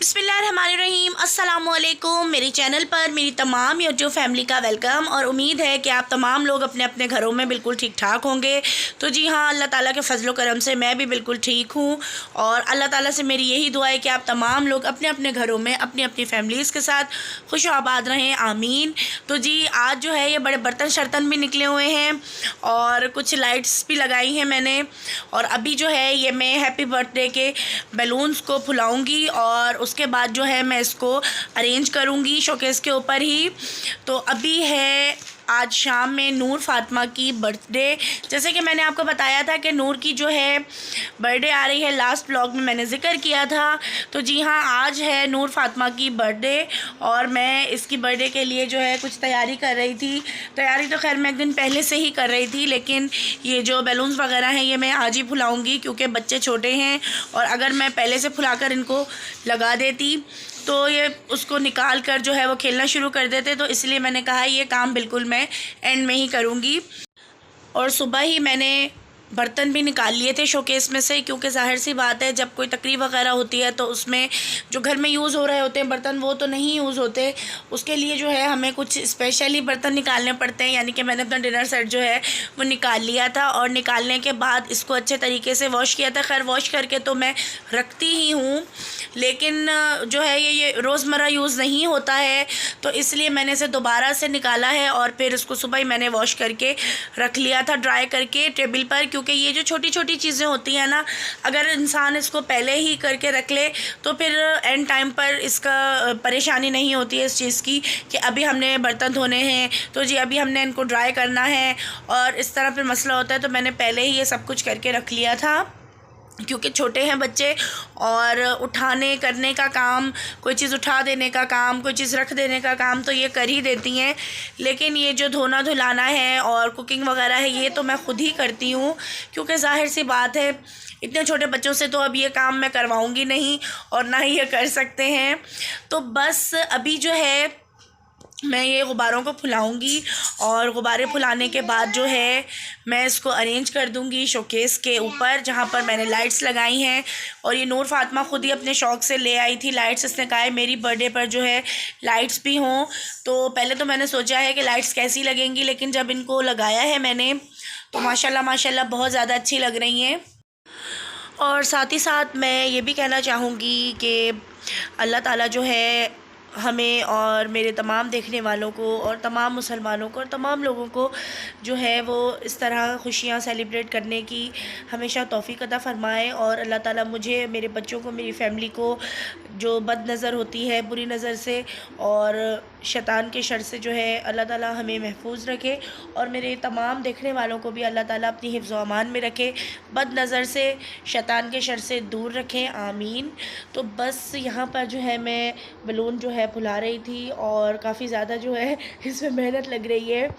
बिस्मिल्लाहिर्रहमानिर्रहीम अस्सलामुअलैकुम। मेरे चैनल पर मेरी तमाम यूट्यूब फैमिली का वेलकम और उम्मीद है कि आप तमाम लोग अपने अपने घरों में बिल्कुल ठीक ठाक होंगे। तो जी हाँ, अल्लाह ताला के फजल करम से मैं भी बिल्कुल ठीक हूँ और अल्लाह ताला से मेरी यही दुआ है कि आप तमाम लोग अपने अपने घरों में अपनी अपनी फैमिलीज़ के साथ खुश आबाद रहें, आमीन। तो जी आज जो है ये बड़े बर्तन शर्तन भी निकले हुए हैं और कुछ लाइट्स भी लगाई हैं मैंने। और अभी जो है ये मैं हैप्पी बर्थडे के बैलून्स को फुलाऊँगी और उसके बाद जो है मैं इसको अरेंज करूँगी शोकेस के ऊपर ही। तो अभी है आज शाम में नूर फ़ातिमा की बर्थडे। जैसे कि मैंने आपको बताया था कि नूर की जो है बर्थडे आ रही है, लास्ट ब्लॉग में मैंने ज़िक्र किया था। तो जी हाँ, आज है नूर फ़ातिमा की बर्थडे और मैं इसकी बर्थडे के लिए जो है कुछ तैयारी कर रही थी। तैयारी तो खैर मैं एक दिन पहले से ही कर रही थी, लेकिन ये जो बैलून्स वगैरह हैं ये मैं आज ही फुलाऊँगी क्योंकि बच्चे छोटे हैं और अगर मैं पहले से फुलाकर इनको लगा देती तो ये उसको निकाल कर जो है वो खेलना शुरू कर देते। तो इसलिए मैंने कहा ये काम बिल्कुल मैं एंड में ही करूँगी। और सुबह ही मैंने बर्तन भी निकाल लिए थे शोकेस में से, क्योंकि ज़ाहिर सी बात है जब कोई तकरीब वगैरह होती है तो उसमें जो घर में यूज़ हो रहे होते हैं बर्तन वो तो नहीं यूज़ होते। उसके लिए जो है हमें कुछ स्पेशली बर्तन निकालने पड़ते हैं। यानी कि मैंने अपना डिनर सेट जो है वो निकाल लिया था और निकालने के बाद इसको अच्छे तरीके से वॉश किया था। खैर वॉश करके तो मैं रखती ही हूँ, लेकिन जो है ये रोज़मर्रा यूज़ नहीं होता है, तो इसलिए मैंने इसे दोबारा से निकाला है और फिर इसको सुबह ही मैंने वॉश करके रख लिया था ड्राई करके टेबल पर। क्योंकि ये जो छोटी छोटी चीज़ें होती हैं ना, अगर इंसान इसको पहले ही करके रख ले तो फिर एंड टाइम पर इसका परेशानी नहीं होती है इस चीज़ की कि अभी हमने बर्तन धोने हैं तो जी अभी हमने इनको ड्राई करना है और इस तरह फिर मसला होता है। तो मैंने पहले ही ये सब कुछ करके रख लिया था क्योंकि छोटे हैं बच्चे और उठाने करने का काम, कोई चीज़ उठा देने का काम, कोई चीज़ रख देने का काम तो ये कर ही देती हैं। लेकिन ये जो धोना धुलाना है और कुकिंग वगैरह है ये तो मैं ख़ुद ही करती हूँ, क्योंकि ज़ाहिर सी बात है इतने छोटे बच्चों से तो अब ये काम मैं करवाऊँगी नहीं और ना ही ये कर सकते हैं। तो बस अभी जो है मैं ये गुब्बारों को फुलाऊंगी और गुब्बारे फुलाने के बाद जो है मैं इसको अरेंज कर दूंगी शोकेस के ऊपर जहाँ पर मैंने लाइट्स लगाई हैं। और ये नूर फ़ातिमा ख़ुद ही अपने शौक़ से ले आई थी लाइट्स। इसने कहा है मेरी बर्थडे पर जो है लाइट्स भी हों। तो पहले तो मैंने सोचा है कि लाइट्स कैसी लगेंगी, लेकिन जब इनको लगाया है मैंने तो माशाल्लाह माशाल्लाह बहुत ज़्यादा अच्छी लग रही हैं। और साथ ही साथ मैं ये भी कहना चाहूँगी कि अल्लाह ताला जो है हमें और मेरे तमाम देखने वालों को और तमाम मुसलमानों को और तमाम लोगों को जो है वो इस तरह खुशियाँ सेलिब्रेट करने की हमेशा तौफ़ीक़ अता फ़रमाए। और अल्लाह ताला मुझे, मेरे बच्चों को, मेरी फ़ैमिली को जो बद नज़र होती है बुरी नज़र से और शैतान के शर से जो है अल्लाह ताला हमें महफूज रखे और मेरे तमाम देखने वालों को भी अल्लाह ताला अपनी हिफ्ज़ व अमान में रखे, बद नज़र से, शैतान के शर से दूर रखें, आमीन। तो बस यहाँ पर जो है मैं बलून जो है फुला रही थी और काफ़ी ज़्यादा जो है इसमें मेहनत लग रही है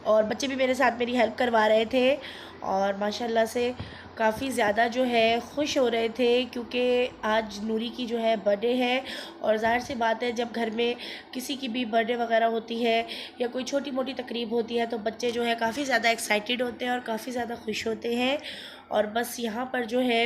और बच्चे भी मेरे साथ मेरी हेल्प करवा रहे थे और माशाल्लाह से काफ़ी ज़्यादा जो है खुश हो रहे थे क्योंकि आज नूरी की जो है बर्थडे है। और ज़ाहिर सी बात है जब घर में किसी की भी बर्थडे वगैरह होती है या कोई छोटी मोटी तकरीब होती है तो बच्चे जो है काफ़ी ज़्यादा एक्साइटेड होते हैं और काफ़ी ज़्यादा खुश होते हैं। और बस यहाँ पर जो है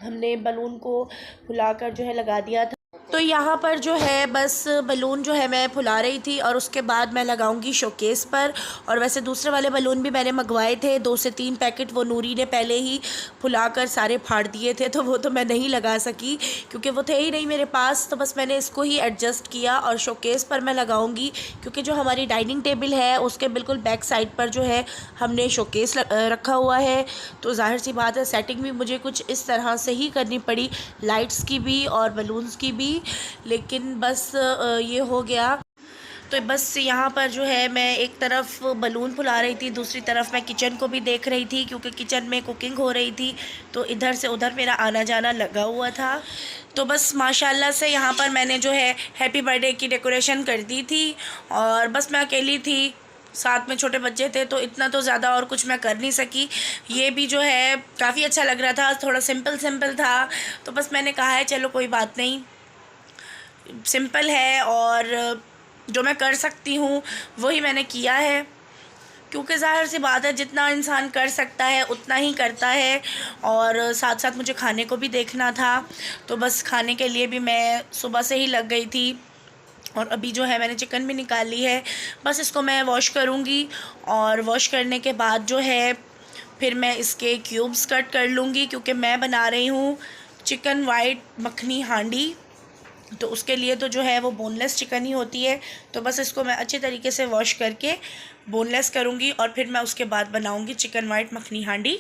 हमने बलून को फुलाकर जो है लगा दिया था। तो यहाँ पर जो है बस बलून जो है मैं फुला रही थी और उसके बाद मैं लगाऊंगी शोकेस पर। और वैसे दूसरे वाले बलून भी मैंने मंगवाए थे 2 से 3 पैकेट, वो नूरी ने पहले ही फुलाकर सारे फाड़ दिए थे तो वो तो मैं नहीं लगा सकी क्योंकि वो थे ही नहीं मेरे पास। तो बस मैंने इसको ही एडजस्ट किया और शोकेस पर मैं लगाऊंगी क्योंकि जो हमारी डाइनिंग टेबल है उसके बिल्कुल बैक साइड पर जो है हमने शोकेस रखा हुआ है। तो ज़ाहिर सी बात है सेटिंग भी मुझे कुछ इस तरह से ही करनी पड़ी, लाइट्स की भी और बलून्स की भी, लेकिन बस ये हो गया। तो बस यहाँ पर जो है मैं एक तरफ बलून फुला रही थी, दूसरी तरफ मैं किचन को भी देख रही थी क्योंकि किचन में कुकिंग हो रही थी तो इधर से उधर मेरा आना जाना लगा हुआ था। तो बस माशाल्लाह से यहाँ पर मैंने जो है हैप्पी बर्थडे की डेकोरेशन कर दी थी और बस मैं अकेली थी, साथ में छोटे बच्चे थे तो इतना तो ज़्यादा और कुछ मैं कर नहीं सकी। ये भी जो है काफ़ी अच्छा लग रहा था, थोड़ा सिंपल था तो बस मैंने कहा है चलो कोई बात नहीं, सिंपल है और जो मैं कर सकती हूँ वही मैंने किया है। क्योंकि ज़ाहिर सी बात है जितना इंसान कर सकता है उतना ही करता है, और साथ साथ मुझे खाने को भी देखना था। तो बस खाने के लिए भी मैं सुबह से ही लग गई थी। और अभी जो है मैंने चिकन भी निकाल ली है, बस इसको मैं वॉश करूँगी, और वॉश करने के बाद जो है फिर मैं इसके क्यूब्स कट कर लूँगी, क्योंकि मैं बना रही हूँ चिकन वाइट मखनी हांडी। तो उसके लिए तो जो है वो बोनलेस चिकन ही होती है। तो बस इसको मैं अच्छे तरीके से वॉश करके बोनलेस करूँगी, और फिर मैं उसके बाद बनाऊँगी चिकन वाइट मखनी हांडी।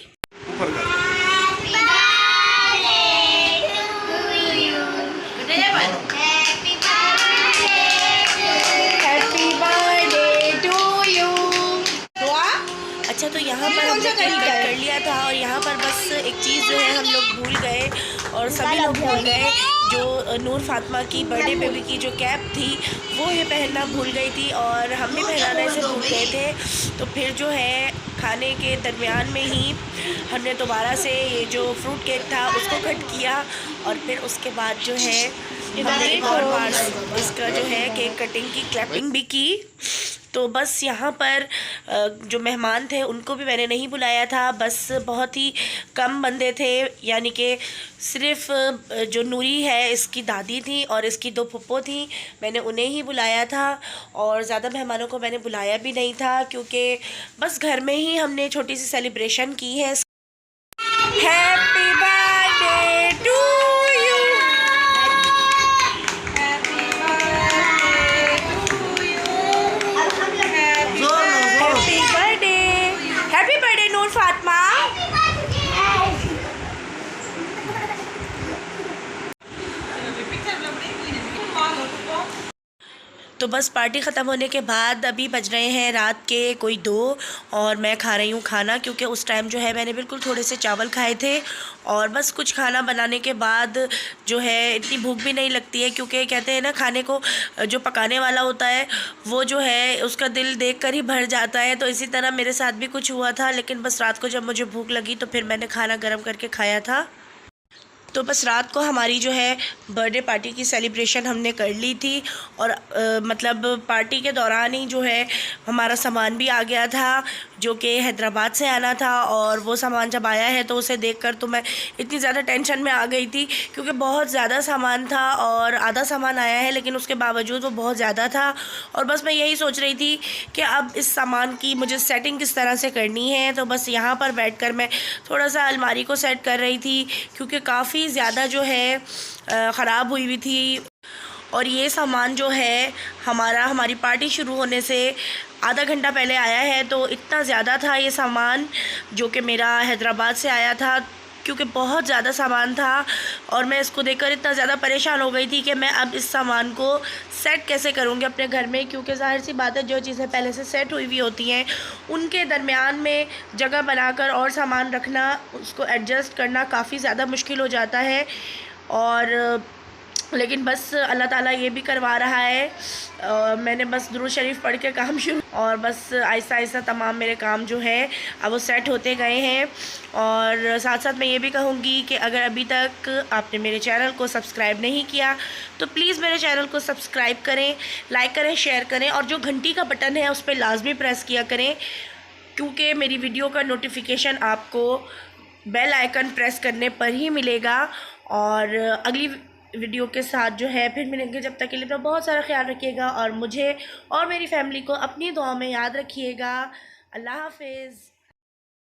अच्छा, तो यहाँ पर हमने केक कट कर लिया था, और यहाँ पर बस एक चीज़ जो है हम लोग भूल गए, और सभी लोग भूल गए, जो नूर फातिमा की बर्थडे बेबी की जो कैप थी वो ये पहनना भूल गई थी, और हम भी पहनाने से भूल गए थे। तो फिर जो है खाने के दरमियान में ही हमने दोबारा से ये जो फ्रूट केक था उसको कट किया, और फिर उसके बाद जो है हमने एक और बार इसका जो है केक कटिंग की क्लैपिंग भी की। तो बस यहाँ पर जो मेहमान थे उनको भी मैंने नहीं बुलाया था, बस बहुत ही कम बंदे थे, यानी कि सिर्फ जो नूरी है इसकी दादी थी और इसकी 2 फुप्पो थी, मैंने उन्हें ही बुलाया था, और ज़्यादा मेहमानों को मैंने बुलाया भी नहीं था, क्योंकि बस घर में ही हमने छोटी सी सेलिब्रेशन की है। Happy birthday to you, happy birthday Noor Fatima. तो बस पार्टी ख़त्म होने के बाद अभी बज रहे हैं रात के कोई 2, और मैं खा रही हूँ खाना, क्योंकि उस टाइम जो है मैंने बिल्कुल थोड़े से चावल खाए थे, और बस कुछ खाना बनाने के बाद जो है इतनी भूख भी नहीं लगती है, क्योंकि कहते हैं ना खाने को जो पकाने वाला होता है वो जो है उसका दिल देखकर ही भर जाता है। तो इसी तरह मेरे साथ भी कुछ हुआ था, लेकिन बस रात को जब मुझे भूख लगी तो फिर मैंने खाना गर्म करके खाया था। तो बस रात को हमारी जो है बर्थडे पार्टी की सेलिब्रेशन हमने कर ली थी, और मतलब पार्टी के दौरान ही जो है हमारा सामान भी आ गया था जो कि हैदराबाद से आना था, और वो सामान जब आया है तो उसे देखकर तो मैं इतनी ज़्यादा टेंशन में आ गई थी, क्योंकि बहुत ज़्यादा सामान था, और आधा सामान आया है लेकिन उसके बावजूद वो बहुत ज़्यादा था। और बस मैं यही सोच रही थी कि अब इस सामान की मुझे सेटिंग किस तरह से करनी है। तो बस यहाँ पर बैठकर मैं थोड़ा सा अलमारी को सेट कर रही थी, क्योंकि काफ़ी ज़्यादा जो है ख़राब हुई थी, और ये सामान जो है हमारी पार्टी शुरू होने से आधा घंटा पहले आया है। तो इतना ज़्यादा था ये सामान जो कि मेरा हैदराबाद से आया था, क्योंकि बहुत ज़्यादा सामान था, और मैं इसको देखकर इतना ज़्यादा परेशान हो गई थी कि मैं अब इस सामान को सेट कैसे करूँगी अपने घर में, क्योंकि ज़ाहिर सी बात है जो चीज़ें पहले से सेट हुई हुई होती हैं उनके दरमियान में जगह बनाकर और सामान रखना, उसको एडजस्ट करना काफ़ी ज़्यादा मुश्किल हो जाता है। और लेकिन बस अल्लाह ताला ये भी करवा रहा है। मैंने बस दुरूद शरीफ पढ़ के काम शुरू, और बस आहिस्ता आहिस्ता तमाम मेरे काम जो है अब वो सेट होते गए हैं। और साथ साथ मैं ये भी कहूँगी कि अगर अभी तक आपने मेरे चैनल को सब्सक्राइब नहीं किया तो प्लीज़ मेरे चैनल को सब्सक्राइब करें, लाइक करें, शेयर करें, और जो घंटी का बटन है उस पर लाजमी प्रेस किया करें, क्योंकि मेरी वीडियो का नोटिफिकेशन आपको बेल आइकन प्रेस करने पर ही मिलेगा। और अगली वीडियो के साथ जो है फिर मिलेंगे, जब तक के लिए तो बहुत सारा ख्याल रखिएगा, और मुझे और मेरी फैमिली को अपनी दुआ में याद रखिएगा। अल्लाह हाफिज़।